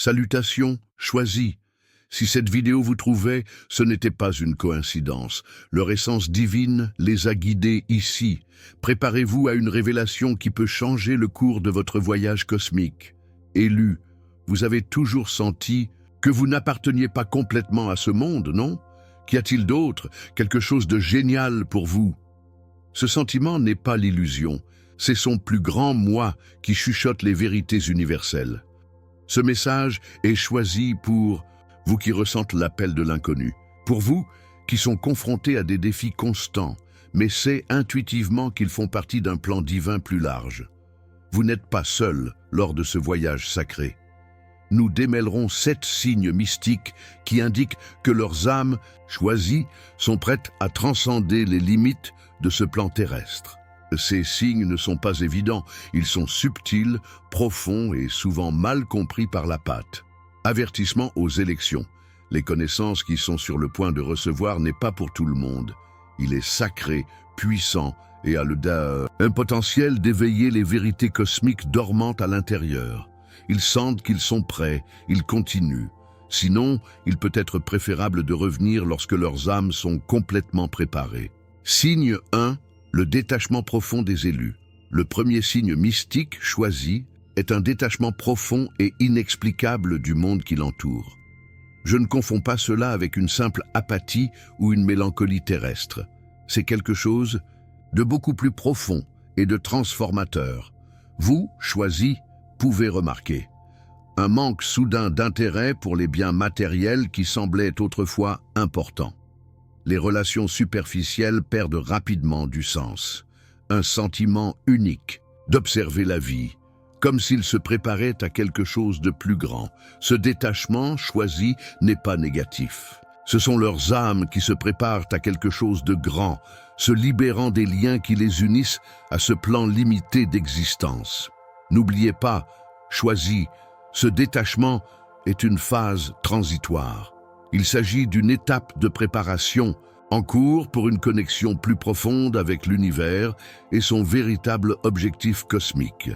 Salutations, choisis. Si cette vidéo vous trouvait, ce n'était pas une coïncidence. Leur essence divine les a guidés ici. Préparez-vous à une révélation qui peut changer le cours de votre voyage cosmique. Élus, vous avez toujours senti que vous n'apparteniez pas complètement à ce monde, non? Qu'y a-t-il d'autre? Quelque chose de génial pour vous? Ce sentiment n'est pas l'illusion, c'est son plus grand moi qui chuchote les vérités universelles. Ce message est choisi pour vous qui ressentent l'appel de l'inconnu, pour vous qui sont confrontés à des défis constants, mais c'est intuitivement qu'ils font partie d'un plan divin plus large. Vous n'êtes pas seul lors de ce voyage sacré. Nous démêlerons 7 signes mystiques qui indiquent que leurs âmes choisies sont prêtes à transcender les limites de ce plan terrestre. Ces signes ne sont pas évidents, ils sont subtils, profonds et souvent mal compris par la patte. Avertissement aux élections. Les connaissances qui sont sur le point de recevoir n'est pas pour tout le monde. Il est sacré, puissant et a un potentiel d'éveiller les vérités cosmiques dormantes à l'intérieur. Ils sentent qu'ils sont prêts, ils continuent. Sinon, il peut être préférable de revenir lorsque leurs âmes sont complètement préparées. Signe 1, le détachement profond des élus. Le premier signe mystique choisi est un détachement profond et inexplicable du monde qui l'entoure. Je ne confonds pas cela avec une simple apathie ou une mélancolie terrestre. C'est quelque chose de beaucoup plus profond et de transformateur. Vous, choisis, pouvez remarquer un manque soudain d'intérêt pour les biens matériels qui semblaient autrefois importants. Les relations superficielles perdent rapidement du sens. Un sentiment unique d'observer la vie, comme s'il se préparait à quelque chose de plus grand. Ce détachement choisi n'est pas négatif. Ce sont leurs âmes qui se préparent à quelque chose de grand, se libérant des liens qui les unissent à ce plan limité d'existence. N'oubliez pas, choisi, ce détachement est une phase transitoire. Il s'agit d'une étape de préparation en cours pour une connexion plus profonde avec l'univers et son véritable objectif cosmique.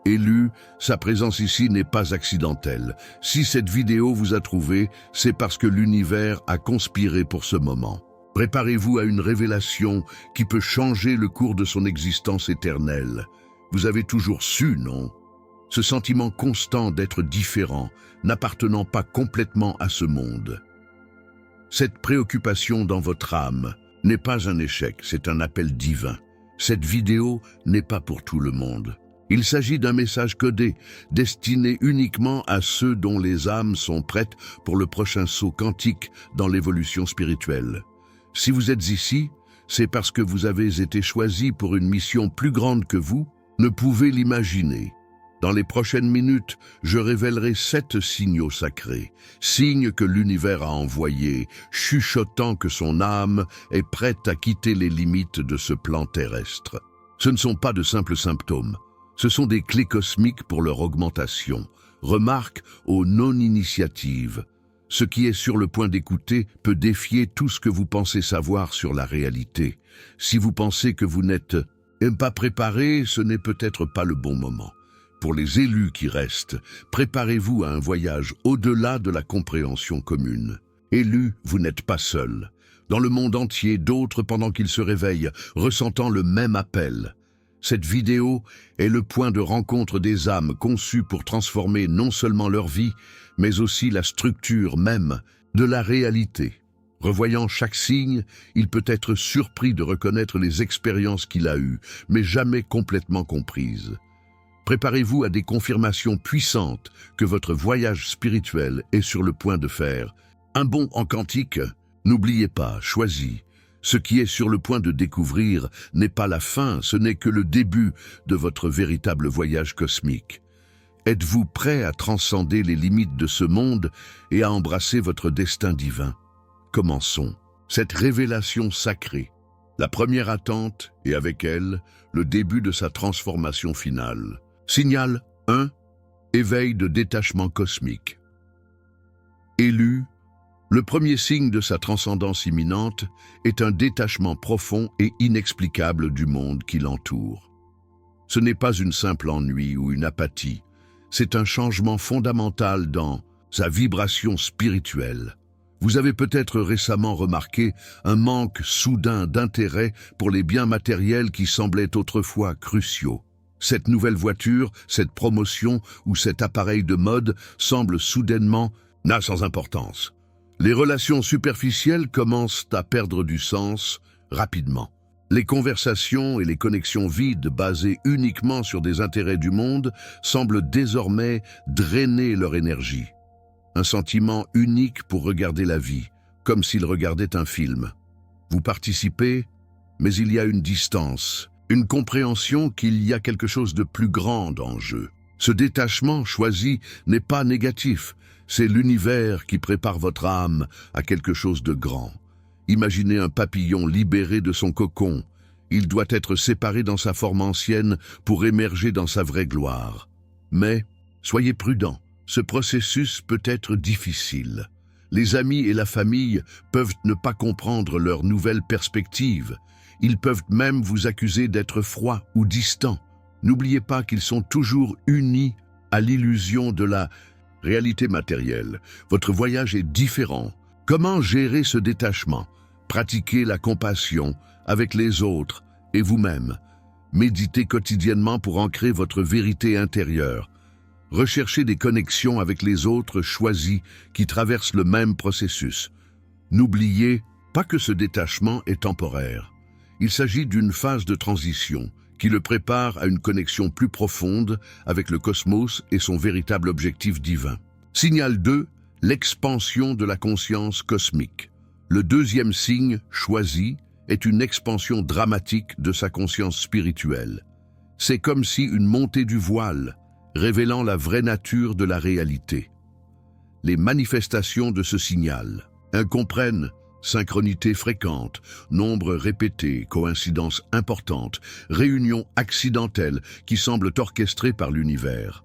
Élu, sa présence ici n'est pas accidentelle. Si cette vidéo vous a trouvé, c'est parce que l'univers a conspiré pour ce moment. Préparez-vous à une révélation qui peut changer le cours de son existence éternelle. Vous avez toujours su, non? Ce sentiment constant d'être différent, n'appartenant pas complètement à ce monde. Cette préoccupation dans votre âme n'est pas un échec, c'est un appel divin. Cette vidéo n'est pas pour tout le monde. Il s'agit d'un message codé, destiné uniquement à ceux dont les âmes sont prêtes pour le prochain saut quantique dans l'évolution spirituelle. Si vous êtes ici, c'est parce que vous avez été choisi pour une mission plus grande que vous, ne pouvez l'imaginer. Dans les prochaines minutes, je révélerai 7 signaux sacrés, signes que l'univers a envoyés, chuchotant que son âme est prête à quitter les limites de ce plan terrestre. Ce ne sont pas de simples symptômes, ce sont des clés cosmiques pour leur augmentation. Remarque aux non-initiatives. Ce qui est sur le point d'écouter peut défier tout ce que vous pensez savoir sur la réalité. Si vous pensez que vous n'êtes pas préparé, ce n'est peut-être pas le bon moment. Pour les élus qui restent, préparez-vous à un voyage au-delà de la compréhension commune. Élus, vous n'êtes pas seuls. Dans le monde entier, d'autres, pendant qu'ils se réveillent, ressentant le même appel. Cette vidéo est le point de rencontre des âmes conçues pour transformer non seulement leur vie, mais aussi la structure même de la réalité. Revoyant chaque signe, il peut être surpris de reconnaître les expériences qu'il a eues, mais jamais complètement comprises. Préparez-vous à des confirmations puissantes que votre voyage spirituel est sur le point de faire. Un bond en quantique, n'oubliez pas, choisis. Ce qui est sur le point de découvrir n'est pas la fin, ce n'est que le début de votre véritable voyage cosmique. Êtes-vous prêt à transcender les limites de ce monde et à embrasser votre destin divin? Commençons cette révélation sacrée. La première attente et avec elle, le début de sa transformation finale. Signal 1. Éveil de détachement cosmique. Élu, le premier signe de sa transcendance imminente est un détachement profond et inexplicable du monde qui l'entoure. Ce n'est pas une simple ennui ou une apathie, c'est un changement fondamental dans sa vibration spirituelle. Vous avez peut-être récemment remarqué un manque soudain d'intérêt pour les biens matériels qui semblaient autrefois cruciaux. Cette nouvelle voiture, cette promotion ou cet appareil de mode semble soudainement n'a sans importance. Les relations superficielles commencent à perdre du sens rapidement. Les conversations et les connexions vides basées uniquement sur des intérêts du monde semblent désormais drainer leur énergie. Un sentiment unique pour regarder la vie, comme s'il regardait un film. Vous participez, mais il y a une distance, une compréhension qu'il y a quelque chose de plus grand en jeu. Ce détachement choisi n'est pas négatif, c'est l'univers qui prépare votre âme à quelque chose de grand. Imaginez un papillon libéré de son cocon. Il doit être séparé dans sa forme ancienne pour émerger dans sa vraie gloire. Mais, soyez prudents, ce processus peut être difficile. Les amis et la famille peuvent ne pas comprendre leur nouvelle perspective. Ils peuvent même vous accuser d'être froid ou distant. N'oubliez pas qu'ils sont toujours unis à l'illusion de la réalité matérielle. Votre voyage est différent. Comment gérer ce détachement? Pratiquez la compassion avec les autres et vous-même. Méditez quotidiennement pour ancrer votre vérité intérieure. Recherchez des connexions avec les autres choisis qui traversent le même processus. N'oubliez pas que ce détachement est temporaire. Il s'agit d'une phase de transition qui le prépare à une connexion plus profonde avec le cosmos et son véritable objectif divin. Signal 2, l'expansion de la conscience cosmique. Le deuxième signe choisi est une expansion dramatique de sa conscience spirituelle. C'est comme si une montée du voile, révélant la vraie nature de la réalité. Les manifestations de ce signal comprennent synchronité fréquente, nombre répété, coïncidence importante, réunions accidentelles qui semblent orchestrées par l'univers.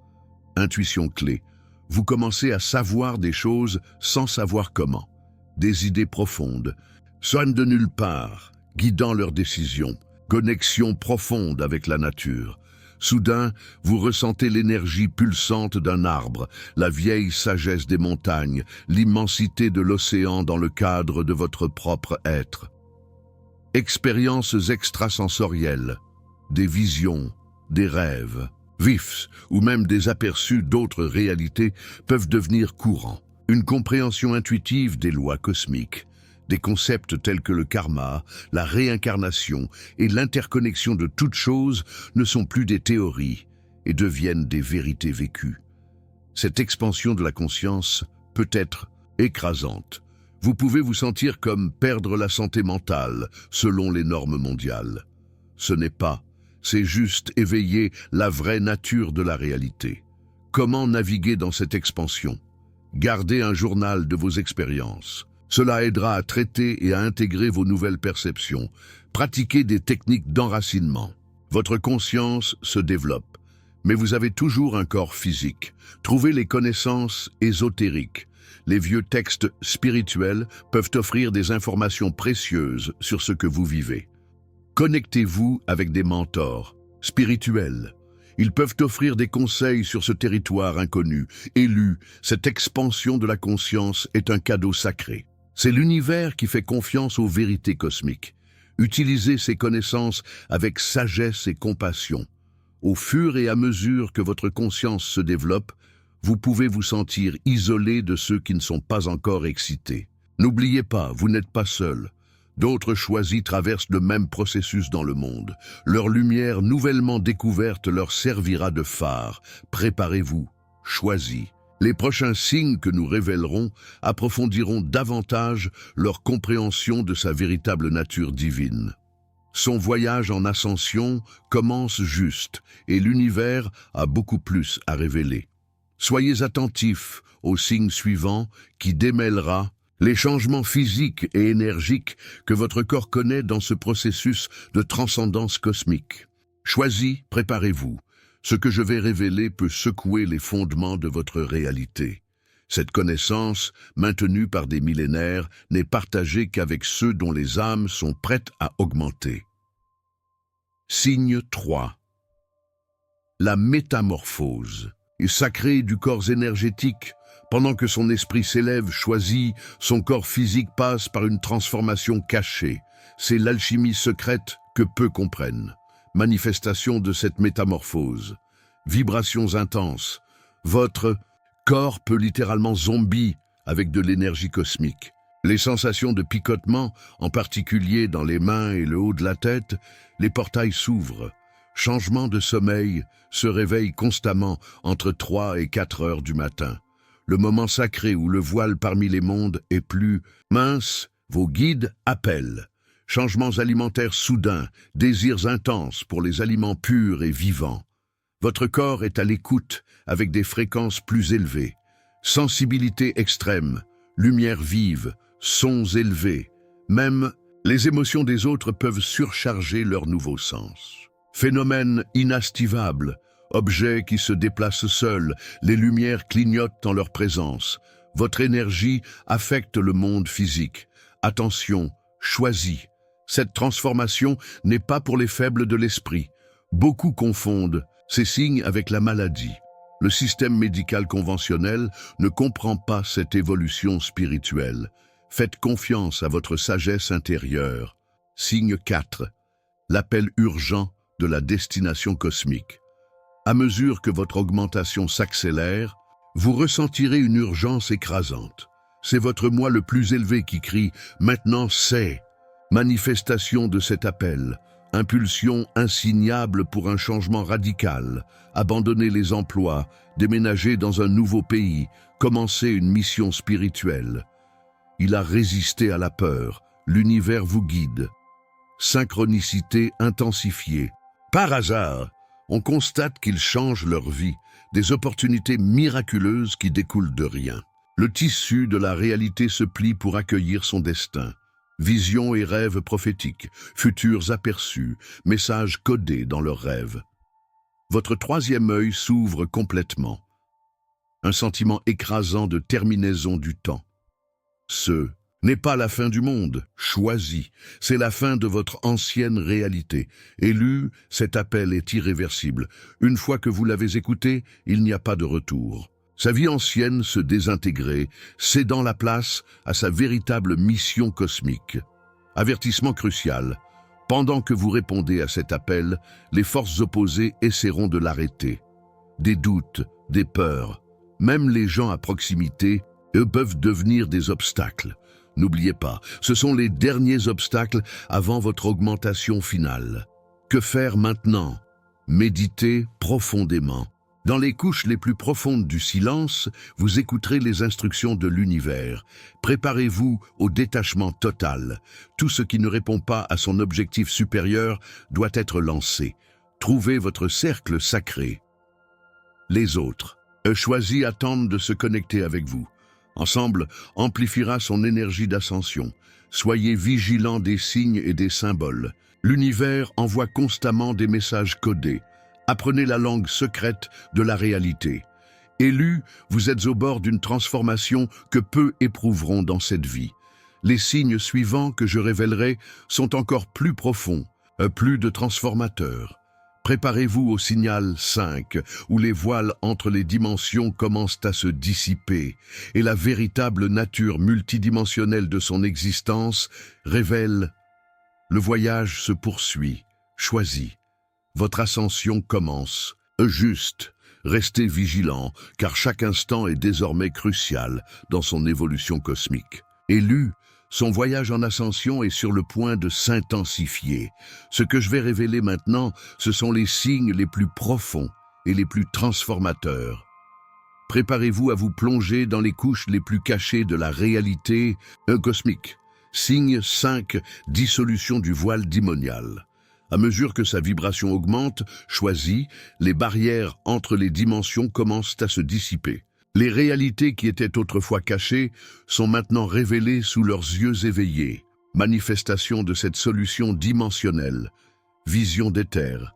Intuition clé. Vous commencez à savoir des choses sans savoir comment. Des idées profondes, sonnent de nulle part, guidant leurs décisions. Connexion profonde avec la nature. Soudain, vous ressentez l'énergie pulsante d'un arbre, la vieille sagesse des montagnes, l'immensité de l'océan dans le cadre de votre propre être. Expériences extrasensorielles, des visions, des rêves, vifs ou même des aperçus d'autres réalités peuvent devenir courants. Une compréhension intuitive des lois cosmiques, des concepts tels que le karma, la réincarnation et l'interconnexion de toutes choses ne sont plus des théories et deviennent des vérités vécues. Cette expansion de la conscience peut être écrasante. Vous pouvez vous sentir comme perdre la santé mentale selon les normes mondiales. Ce n'est pas, c'est juste éveiller la vraie nature de la réalité. Comment naviguer dans cette expansion? Gardez un journal de vos expériences. Cela aidera à traiter et à intégrer vos nouvelles perceptions. Pratiquez des techniques d'enracinement. Votre conscience se développe, mais vous avez toujours un corps physique. Trouvez les connaissances ésotériques. Les vieux textes spirituels peuvent offrir des informations précieuses sur ce que vous vivez. Connectez-vous avec des mentors spirituels. Ils peuvent offrir des conseils sur ce territoire inconnu. Élu, cette expansion de la conscience est un cadeau sacré. C'est l'univers qui fait confiance aux vérités cosmiques. Utilisez ces connaissances avec sagesse et compassion. Au fur et à mesure que votre conscience se développe, vous pouvez vous sentir isolé de ceux qui ne sont pas encore excités. N'oubliez pas, vous n'êtes pas seul. D'autres choisis traversent le même processus dans le monde. Leur lumière nouvellement découverte leur servira de phare. Préparez-vous, choisis. Les prochains signes que nous révélerons approfondiront davantage leur compréhension de sa véritable nature divine. Son voyage en ascension commence juste et l'univers a beaucoup plus à révéler. Soyez attentifs aux signes suivants qui démêlera les changements physiques et énergiques que votre corps connaît dans ce processus de transcendance cosmique. Choisis, préparez-vous. Ce que je vais révéler peut secouer les fondements de votre réalité. Cette connaissance, maintenue par des millénaires, n'est partagée qu'avec ceux dont les âmes sont prêtes à augmenter. Signe 3. La métamorphose. Sacrée du corps énergétique, Pendant que son esprit s'élève, choisi, son corps physique passe par une transformation cachée. C'est l'alchimie secrète que peu comprennent. Manifestation de cette métamorphose. Vibrations intenses. Votre corps peut littéralement zombie avec de l'énergie cosmique. Les sensations de picotement, en particulier dans les mains et le haut de la tête, les portails s'ouvrent. Changement de sommeil, se réveille constamment entre 3 et 4 heures du matin. Le moment sacré où le voile parmi les mondes est plus mince, vos guides appellent. Changements alimentaires soudains, désirs intenses pour les aliments purs et vivants. Votre corps est à l'écoute avec des fréquences plus élevées. Sensibilité extrême, lumière vive, sons élevés. Même les émotions des autres peuvent surcharger leur nouveau sens. Phénomène inestivable, objets qui se déplacent seuls, les lumières clignotent en leur présence. Votre énergie affecte le monde physique. Attention, choisis. Cette transformation n'est pas pour les faibles de l'esprit. Beaucoup confondent ces signes avec la maladie. Le système médical conventionnel ne comprend pas cette évolution spirituelle. Faites confiance à votre sagesse intérieure. Signe 4. L'appel urgent de la destination cosmique. À mesure que votre augmentation s'accélère, vous ressentirez une urgence écrasante. C'est votre moi le plus élevé qui crie « Maintenant c'est ». Manifestation de cet appel, impulsion insignable pour un changement radical, abandonner les emplois, déménager dans un nouveau pays, commencer une mission spirituelle. Il a résisté à la peur, l'univers vous guide. Synchronicité intensifiée. Par hasard, on constate qu'ils changent leur vie, des opportunités miraculeuses qui découlent de rien. Le tissu de la réalité se plie pour accueillir son destin. Visions et rêves prophétiques, futurs aperçus, messages codés dans leurs rêves. Votre troisième œil s'ouvre complètement. Un sentiment écrasant de terminaison du temps. Ce n'est pas la fin du monde, choisi. C'est la fin de votre ancienne réalité. Élu, cet appel est irréversible. Une fois que vous l'avez écouté, il n'y a pas de retour. Sa vie ancienne se désintégrait, cédant la place à sa véritable mission cosmique. Avertissement crucial. Pendant que vous répondez à cet appel, les forces opposées essaieront de l'arrêter. Des doutes, des peurs, même les gens à proximité, eux peuvent devenir des obstacles. N'oubliez pas, ce sont les derniers obstacles avant votre augmentation finale. Que faire maintenant? Méditez profondément. Dans les couches les plus profondes du silence, vous écouterez les instructions de l'univers. Préparez-vous au détachement total. Tout ce qui ne répond pas à son objectif supérieur doit être lancé. Trouvez votre cercle sacré. Les autres, eux choisis, attendent de se connecter avec vous. Ensemble, amplifiera son énergie d'ascension. Soyez vigilants des signes et des symboles. L'univers envoie constamment des messages codés. Apprenez la langue secrète de la réalité. Élu, vous êtes au bord d'une transformation que peu éprouveront dans cette vie. Les signes suivants que je révélerai sont encore plus profonds, plus de transformateurs. Préparez-vous au signal 5, où les voiles entre les dimensions commencent à se dissiper, et la véritable nature multidimensionnelle de son existence révèle. Le voyage se poursuit, choisi. Votre ascension commence. Juste, restez vigilant, car chaque instant est désormais crucial dans son évolution cosmique. Élu, son voyage en ascension est sur le point de s'intensifier. Ce que je vais révéler maintenant, ce sont les signes les plus profonds et les plus transformateurs. Préparez-vous à vous plonger dans les couches les plus cachées de la réalité cosmique. Signe 5, dissolution du voile dimonial. À mesure que sa vibration augmente, choisie, les barrières entre les dimensions commencent à se dissiper. Les réalités qui étaient autrefois cachées sont maintenant révélées sous leurs yeux éveillés. Manifestation de cette solution dimensionnelle. Vision d'éther.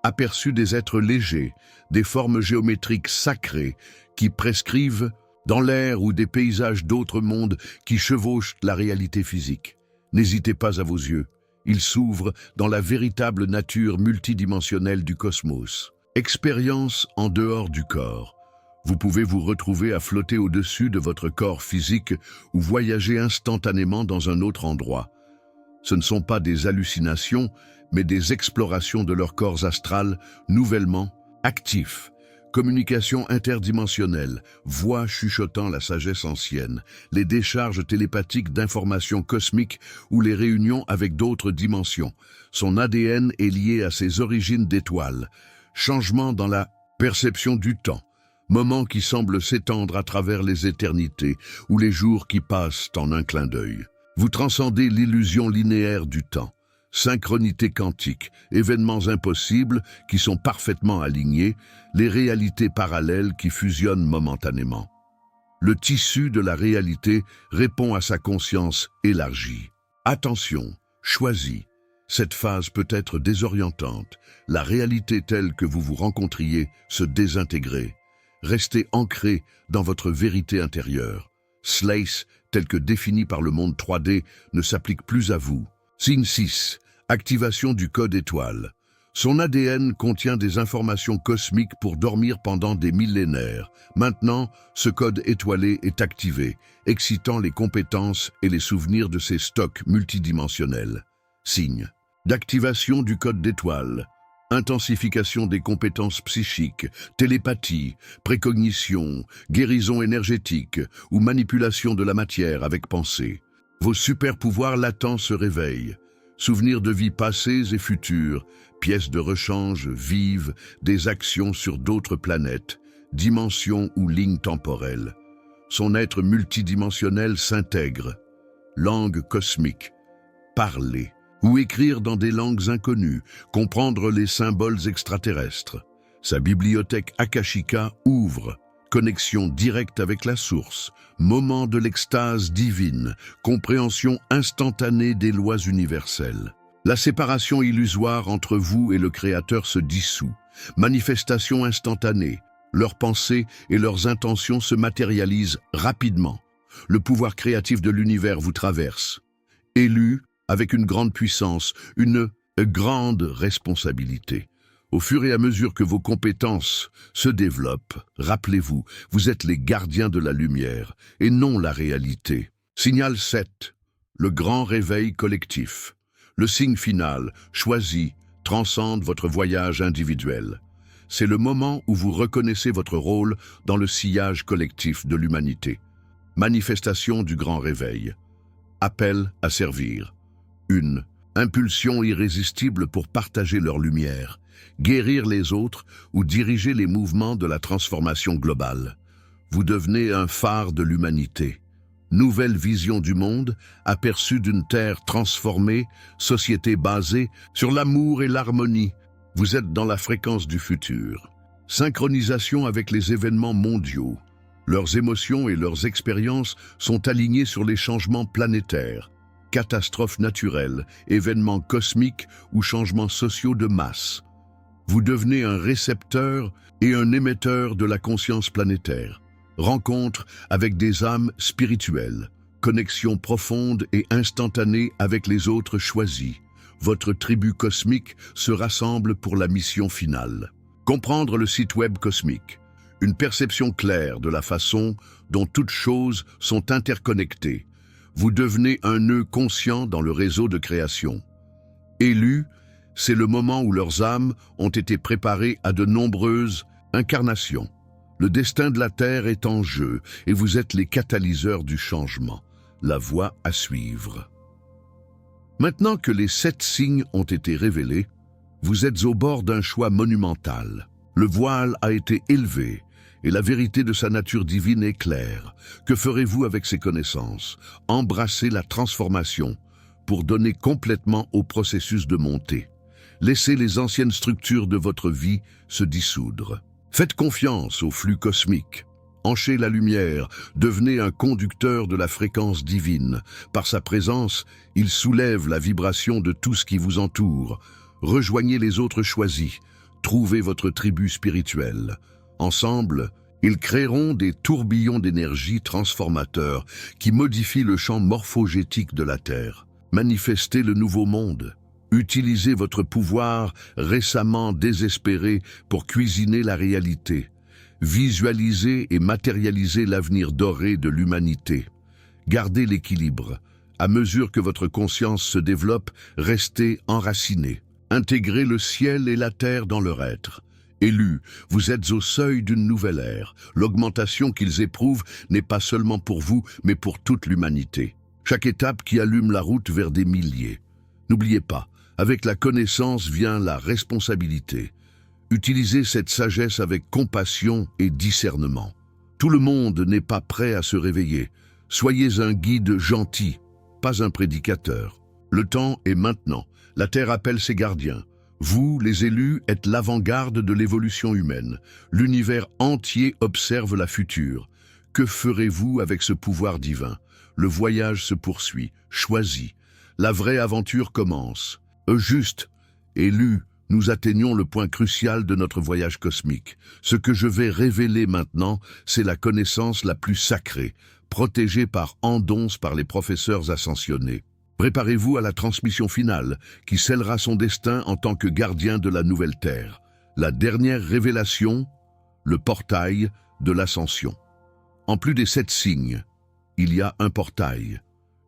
Aperçu des êtres légers, des formes géométriques sacrées qui prescrivent dans l'air ou des paysages d'autres mondes qui chevauchent la réalité physique. N'hésitez pas à vos yeux. Ils s'ouvrent dans la véritable nature multidimensionnelle du cosmos. Expérience en dehors du corps. Vous pouvez vous retrouver à flotter au-dessus de votre corps physique ou voyager instantanément dans un autre endroit. Ce ne sont pas des hallucinations, mais des explorations de leurs corps astral nouvellement actifs. Communication interdimensionnelle, voix chuchotant la sagesse ancienne, les décharges télépathiques d'informations cosmiques ou les réunions avec d'autres dimensions. Son ADN est lié à ses origines d'étoiles. Changement dans la perception du temps. Moment qui semble s'étendre à travers les éternités ou les jours qui passent en un clin d'œil. Vous transcendez l'illusion linéaire du temps. Synchronité quantique, événements impossibles qui sont parfaitement alignés, les réalités parallèles qui fusionnent momentanément. Le tissu de la réalité répond à sa conscience élargie. Attention, choisie. Cette phase peut être désorientante. La réalité telle que vous vous rencontriez se désintégrer. Restez ancré dans votre vérité intérieure. Slice, tel que défini par le monde 3D, ne s'applique plus à vous. Signe 6. Activation du code étoile. Son ADN contient des informations cosmiques pour dormir pendant des millénaires. Maintenant, ce code étoilé est activé, excitant les compétences et les souvenirs de ses stocks multidimensionnels. Signe d'activation du code d'étoile. Intensification des compétences psychiques, télépathie, précognition, guérison énergétique ou manipulation de la matière avec pensée. Vos super-pouvoirs latents se réveillent. Souvenirs de vies passées et futures, pièces de rechange vives, des actions sur d'autres planètes, dimensions ou lignes temporelles. Son être multidimensionnel s'intègre. Langue cosmique. Parler. Ou écrire dans des langues inconnues, comprendre les symboles extraterrestres. Sa bibliothèque akashica ouvre, connexion directe avec la source, moment de l'extase divine, compréhension instantanée des lois universelles. La séparation illusoire entre vous et le Créateur se dissout, manifestation instantanée, leurs pensées et leurs intentions se matérialisent rapidement. Le pouvoir créatif de l'univers vous traverse. Élu, avec une grande puissance, une grande responsabilité. Au fur et à mesure que vos compétences se développent, rappelez-vous, vous êtes les gardiens de la lumière et non la réalité. Signal 7. Le grand réveil collectif. Le signe final, choisi, transcende votre voyage individuel. C'est le moment où vous reconnaissez votre rôle dans le sillage collectif de l'humanité. Manifestation du grand réveil. Appel à servir. Une impulsion irrésistible pour partager leur lumière, guérir les autres ou diriger les mouvements de la transformation globale. Vous devenez un phare de l'humanité. Nouvelle vision du monde, aperçu d'une terre transformée, société basée sur l'amour et l'harmonie. Vous êtes dans la fréquence du futur. Synchronisation avec les événements mondiaux. Leurs émotions et leurs expériences sont alignées sur les changements planétaires. Catastrophes naturelles, événements cosmiques ou changements sociaux de masse. Vous devenez un récepteur et un émetteur de la conscience planétaire. Rencontre avec des âmes spirituelles. Connexion profonde et instantanée avec les autres choisis. Votre tribu cosmique se rassemble pour la mission finale. Comprendre le site web cosmique. Une perception claire de la façon dont toutes choses sont interconnectées. Vous devenez un nœud conscient dans le réseau de création. Élus, c'est le moment où leurs âmes ont été préparées à de nombreuses incarnations. Le destin de la Terre est en jeu et vous êtes les catalyseurs du changement. La voie à suivre. Maintenant que les 7 signes ont été révélés, vous êtes au bord d'un choix monumental. Le voile a été élevé et la vérité de sa nature divine est claire. Que ferez-vous avec ces connaissances? Embrassez la transformation pour donner complètement au processus de montée. Laissez les anciennes structures de votre vie se dissoudre. Faites confiance au flux cosmique. Enchez la lumière, devenez un conducteur de la fréquence divine. Par sa présence, il soulève la vibration de tout ce qui vous entoure. Rejoignez les autres choisis. Trouvez votre tribu spirituelle. Ensemble, ils créeront des tourbillons d'énergie transformateurs qui modifient le champ morphogétique de la Terre. Manifestez le nouveau monde. Utilisez votre pouvoir récemment désespéré pour cuisiner la réalité. Visualisez et matérialisez l'avenir doré de l'humanité. Gardez l'équilibre. À mesure que votre conscience se développe, restez enracinés. Intégrez le ciel et la terre dans leur être. Élus, vous êtes au seuil d'une nouvelle ère. L'augmentation qu'ils éprouvent n'est pas seulement pour vous, mais pour toute l'humanité. Chaque étape qui allume la route vers des milliers. N'oubliez pas, avec la connaissance vient la responsabilité. Utilisez cette sagesse avec compassion et discernement. Tout le monde n'est pas prêt à se réveiller. Soyez un guide gentil, pas un prédicateur. Le temps est maintenant. La Terre appelle ses gardiens. Vous, les élus, êtes l'avant-garde de l'évolution humaine. L'univers entier observe la future. Que ferez-vous avec ce pouvoir divin? Le voyage se poursuit, choisi. La vraie aventure commence. Juste, élus, nous atteignons le point crucial de notre voyage cosmique. Ce que je vais révéler maintenant, c'est la connaissance la plus sacrée, protégée par endonce par les professeurs ascensionnés. Préparez-vous à la transmission finale, qui scellera son destin en tant que gardien de la nouvelle Terre. La dernière révélation, le portail de l'ascension. En plus des 7 signes, il y a un portail,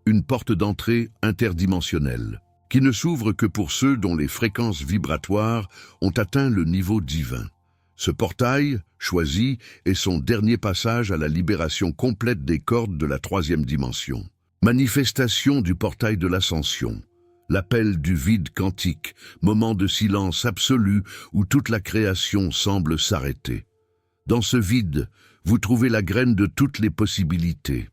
une porte d'entrée interdimensionnelle, qui ne s'ouvre que pour ceux dont les fréquences vibratoires ont atteint le niveau divin. Ce portail, choisi, est son dernier passage à la libération complète des cordes de la 3e dimension. Manifestation du portail de l'ascension, l'appel du vide quantique, moment de silence absolu où toute la création semble s'arrêter. Dans ce vide, vous trouvez la graine de toutes les possibilités,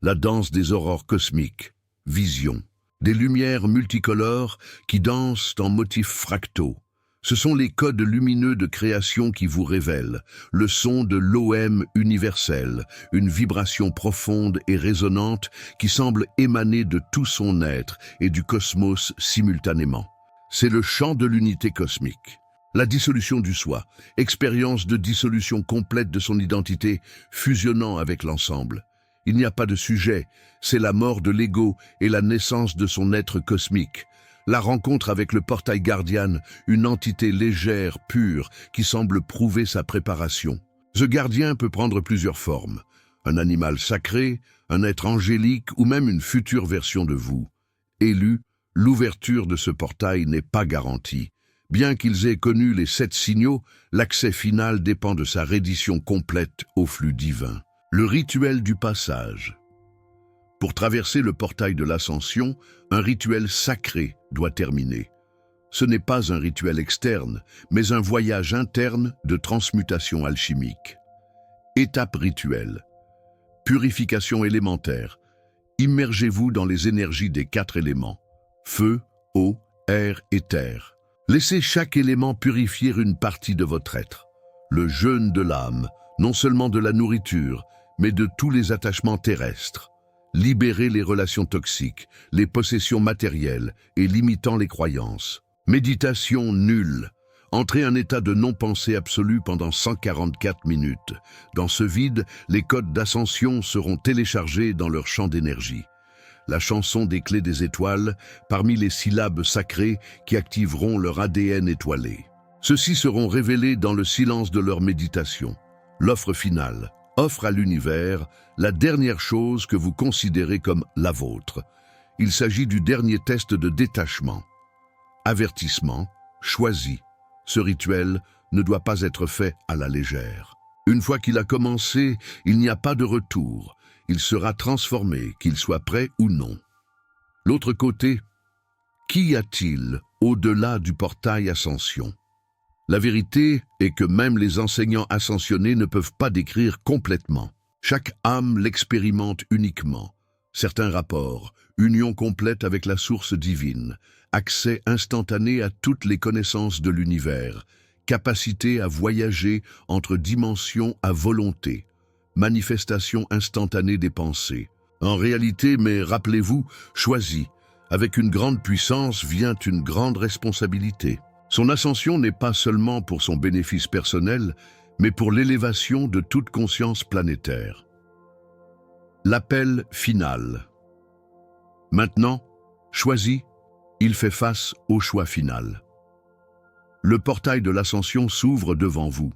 la danse des aurores cosmiques, vision, des lumières multicolores qui dansent en motifs fractaux. Ce sont les codes lumineux de création qui vous révèlent, le son de l'OM universel, une vibration profonde et résonante qui semble émaner de tout son être et du cosmos simultanément. C'est le chant de l'unité cosmique. La dissolution du soi, expérience de dissolution complète de son identité, fusionnant avec l'ensemble. Il n'y a pas de sujet, c'est la mort de l'ego et la naissance de son être cosmique. La rencontre avec le portail gardien, une entité légère, pure, qui semble prouver sa préparation. Ce gardien peut prendre plusieurs formes. Un animal sacré, un être angélique ou même une future version de vous. Élu, l'ouverture de ce portail n'est pas garantie. Bien qu'ils aient connu les 7 signaux, l'accès final dépend de sa reddition complète au flux divin. Le rituel du passage. Pour traverser le portail de l'ascension, un rituel sacré doit terminer. Ce n'est pas un rituel externe, mais un voyage interne de transmutation alchimique. Étape rituelle. Purification élémentaire. Immergez-vous dans les énergies des 4 éléments. Feu, eau, air et terre. Laissez chaque élément purifier une partie de votre être. Le jeûne de l'âme, non seulement de la nourriture, mais de tous les attachements terrestres. Libérez les relations toxiques, les possessions matérielles et limitant les croyances. Méditation nulle. Entrez en état de non-pensée absolue pendant 144 minutes. Dans ce vide, les codes d'ascension seront téléchargés dans leur champ d'énergie. La chanson des clés des étoiles, parmi les syllabes sacrées qui activeront leur ADN étoilé. Ceux-ci seront révélés dans le silence de leur méditation. L'offre finale offre à l'univers la dernière chose que vous considérez comme la vôtre. Il s'agit du dernier test de détachement. Avertissement, choisi. Ce rituel ne doit pas être fait à la légère. Une fois qu'il a commencé, il n'y a pas de retour. Il sera transformé, qu'il soit prêt ou non. L'autre côté, qu'y a-t-il au-delà du portail ascension? La vérité est que même les enseignants ascensionnés ne peuvent pas décrire complètement. Chaque âme l'expérimente uniquement. Certains rapports, union complète avec la source divine, accès instantané à toutes les connaissances de l'univers, capacité à voyager entre dimensions à volonté, manifestation instantanée des pensées. En réalité, mais rappelez-vous, choisi, avec une grande puissance vient une grande responsabilité. Son ascension n'est pas seulement pour son bénéfice personnel, mais pour l'élévation de toute conscience planétaire. L'appel final. Maintenant, choisi, il fait face au choix final. Le portail de l'ascension s'ouvre devant vous.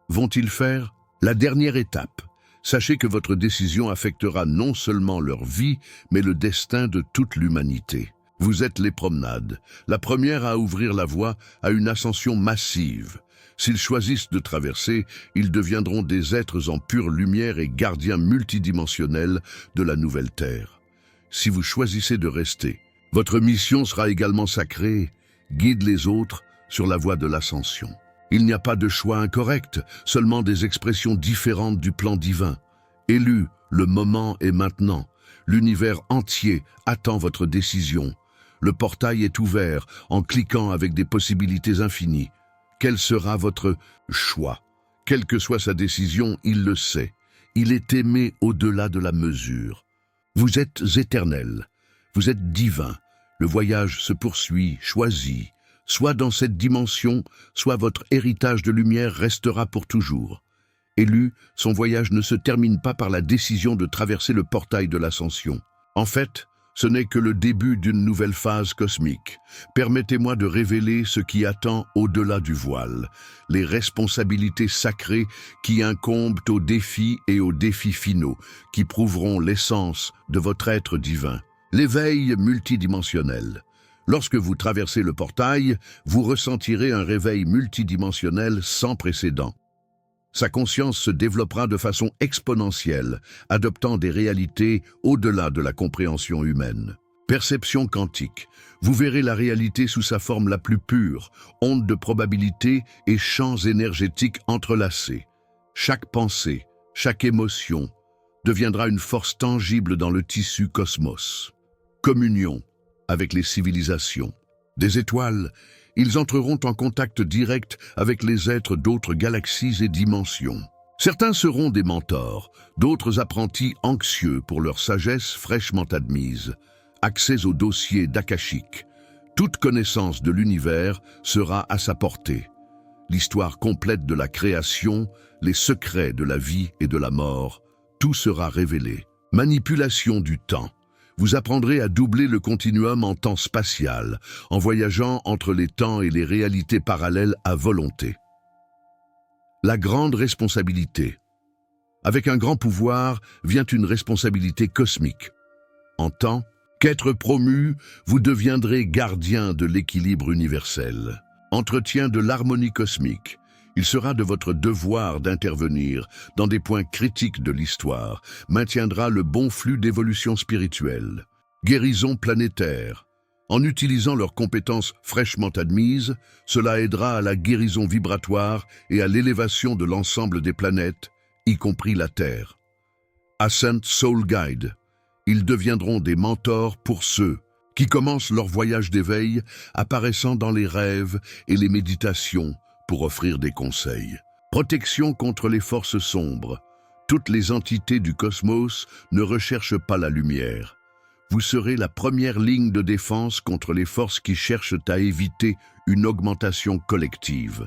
vont-ils faire? La dernière étape. Sachez que votre décision affectera non seulement leur vie, mais le destin de toute l'humanité. Vous êtes les promenades, la première à ouvrir la voie à une ascension massive. S'ils choisissent de traverser, ils deviendront des êtres en pure lumière et gardiens multidimensionnels de la nouvelle Terre. Si vous choisissez de rester, votre mission sera également sacrée, guide les autres sur la voie de l'ascension. Il n'y a pas de choix incorrect, seulement des expressions différentes du plan divin. Élu, le moment est maintenant. L'univers entier attend votre décision. Le portail est ouvert en cliquant avec des possibilités infinies. Quel sera votre choix? Quelle que soit sa décision, il le sait. Il est aimé au-delà de la mesure. Vous êtes éternel. Vous êtes divin. Le voyage se poursuit, choisi. Soit dans cette dimension, soit votre héritage de lumière restera pour toujours. Élu, son voyage ne se termine pas par la décision de traverser le portail de l'ascension. En fait, ce n'est que le début d'une nouvelle phase cosmique. Permettez-moi de révéler ce qui attend au-delà du voile, les responsabilités sacrées qui incombent aux défis et aux défis finaux, qui prouveront l'essence de votre être divin. L'éveil multidimensionnel. Lorsque vous traversez le portail, vous ressentirez un réveil multidimensionnel sans précédent. Sa conscience se développera de façon exponentielle, adoptant des réalités au-delà de la compréhension humaine. Perception quantique. Vous verrez la réalité sous sa forme la plus pure, ondes de probabilité et champs énergétiques entrelacés. Chaque pensée, chaque émotion deviendra une force tangible dans le tissu cosmos. Communion avec les civilisations. Des étoiles, ils entreront en contact direct avec les êtres d'autres galaxies et dimensions. Certains seront des mentors, d'autres apprentis anxieux pour leur sagesse fraîchement admise, accès aux dossiers d'Akashic. Toute connaissance de l'univers sera à sa portée. L'histoire complète de la création, les secrets de la vie et de la mort, tout sera révélé. Manipulation du temps. Vous apprendrez à doubler le continuum en temps spatial, en voyageant entre les temps et les réalités parallèles à volonté. La grande responsabilité. Avec un grand pouvoir vient une responsabilité cosmique. En temps qu'être promu, vous deviendrez gardien de l'équilibre universel. Entretien de l'harmonie cosmique. Il sera de votre devoir d'intervenir dans des points critiques de l'histoire, maintiendra le bon flux d'évolution spirituelle. Guérison planétaire. En utilisant leurs compétences fraîchement admises, cela aidera à la guérison vibratoire et à l'élévation de l'ensemble des planètes, y compris la Terre. Ascent Soul Guide. Ils deviendront des mentors pour ceux qui commencent leur voyage d'éveil, apparaissant dans les rêves et les méditations, pour offrir des conseils. Protection contre les forces sombres. Toutes les entités du cosmos ne recherchent pas la lumière. Vous serez la première ligne de défense contre les forces qui cherchent à éviter une augmentation collective.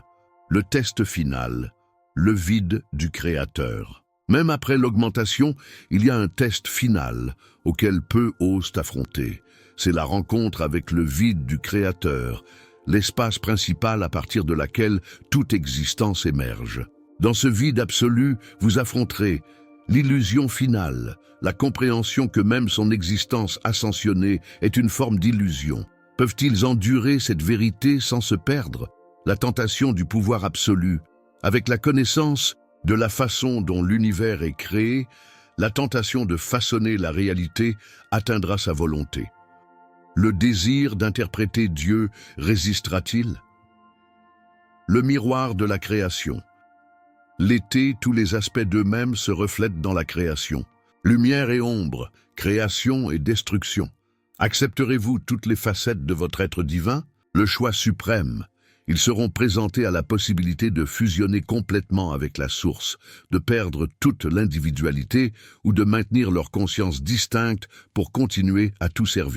Le test final, le vide du Créateur. Même après l'augmentation, il y a un test final auquel peu osent affronter. C'est la rencontre avec le vide du Créateur, l'espace principal à partir de laquelle toute existence émerge. Dans ce vide absolu, vous affronterez l'illusion finale, la compréhension que même son existence ascensionnée est une forme d'illusion. Peuvent-ils endurer cette vérité sans se perdre? La tentation du pouvoir absolu. Avec la connaissance de la façon dont l'univers est créé, la tentation de façonner la réalité atteindra sa volonté. Le désir d'interpréter Dieu résistera-t-il? Le miroir de la création. L'été, tous les aspects d'eux-mêmes se reflètent dans la création. Lumière et ombre, création et destruction. Accepterez-vous toutes les facettes de votre être divin? Le choix suprême. Ils seront présentés à la possibilité de fusionner complètement avec la source, de perdre toute l'individualité ou de maintenir leur conscience distincte pour continuer à tout servir.